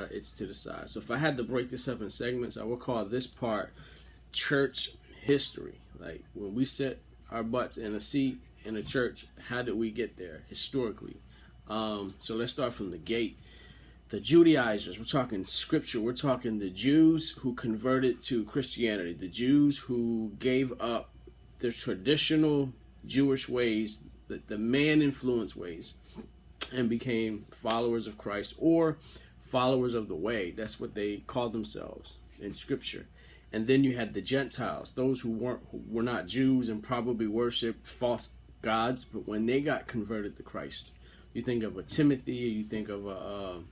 it's to the side. So if I had to break this up in segments, I would call this part church history. Like when we set our butts in a seat in a church, how did we get there historically? So let's start from the gate. The Judaizers, we're talking scripture, we're talking the Jews who converted to Christianity, the Jews who gave up their traditional Jewish ways, the man-influenced ways, and became followers of Christ or followers of the way. That's what they called themselves in scripture. And then you had the Gentiles, those who were not Jews and probably worshiped false gods, but when they got converted to Christ, you think of a Timothy, you think of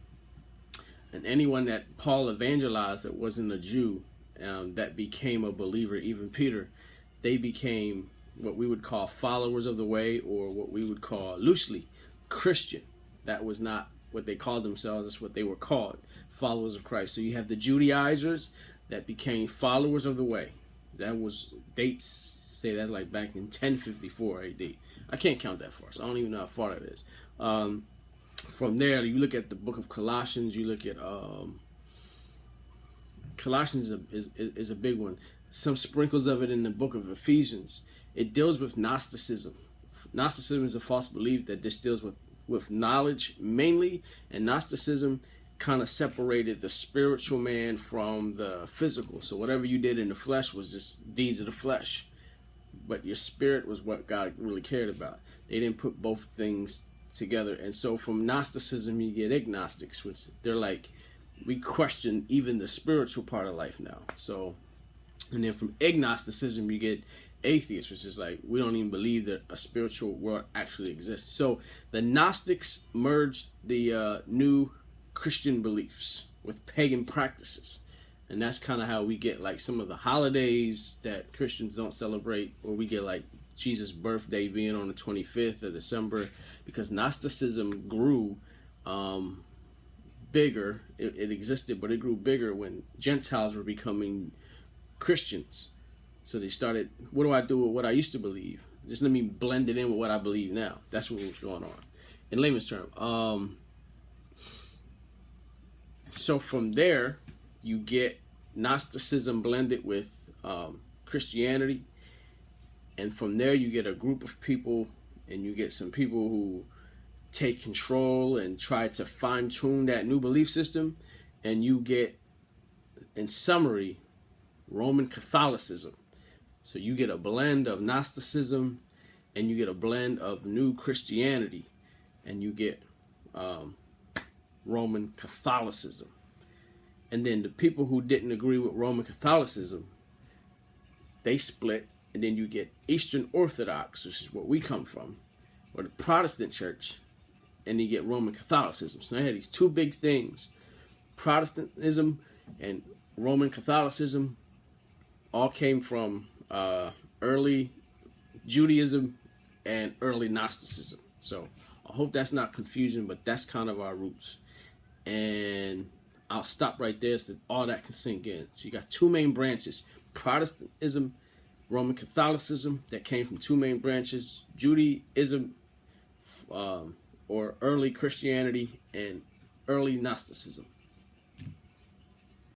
and anyone that Paul evangelized that wasn't a Jew, that became a believer, even Peter, they became what we would call followers of the way, or what we would call loosely Christian. That was not what they called themselves, that's what they were called, followers of Christ. So you have the Judaizers that became followers of the way. That was, dates say that like back in 1054 AD. I can't count that far, so I don't even know how far that is. From there, you look at the book of Colossians, you look at Colossians is a big one. Some sprinkles of it in the book of Ephesians. It deals with Gnosticism. Gnosticism is a false belief that this deals with knowledge mainly, and Gnosticism kind of separated the spiritual man from the physical. So whatever you did in the flesh was just deeds of the flesh, but your spirit was what God really cared about. They didn't put both things together. And so from Gnosticism you get agnostics, which they're like, we question even the spiritual part of life now. So, and then from agnosticism you get atheists, which is like, we don't even believe that a spiritual world actually exists. So the Gnostics merged the new Christian beliefs with pagan practices, and that's kind of how we get like some of the holidays that Christians don't celebrate, or we get like Jesus' birthday being on the 25th of December, because Gnosticism grew bigger. It existed, but it grew bigger when Gentiles were becoming Christians. So they started, what do I do with what I used to believe? Just let me blend it in with what I believe now. That's what was going on in layman's term. So from there, you get Gnosticism blended with Christianity. And from there, you get a group of people, and you get some people who take control and try to fine-tune that new belief system. And you get, in summary, Roman Catholicism. So you get a blend of Gnosticism, and you get a blend of new Christianity, and you get Roman Catholicism. And then the people who didn't agree with Roman Catholicism, they split. And then you get Eastern Orthodox, which is what we come from, or the Protestant church, and you get Roman Catholicism. So I had these two big things, Protestantism and Roman Catholicism, all came from early Judaism and early Gnosticism. So I hope that's not confusion, but that's kind of our roots. And I'll stop right there so that all that can sink in. So you got two main branches, Protestantism, Roman Catholicism, that came from two main branches, Judaism, or early Christianity, and early Gnosticism.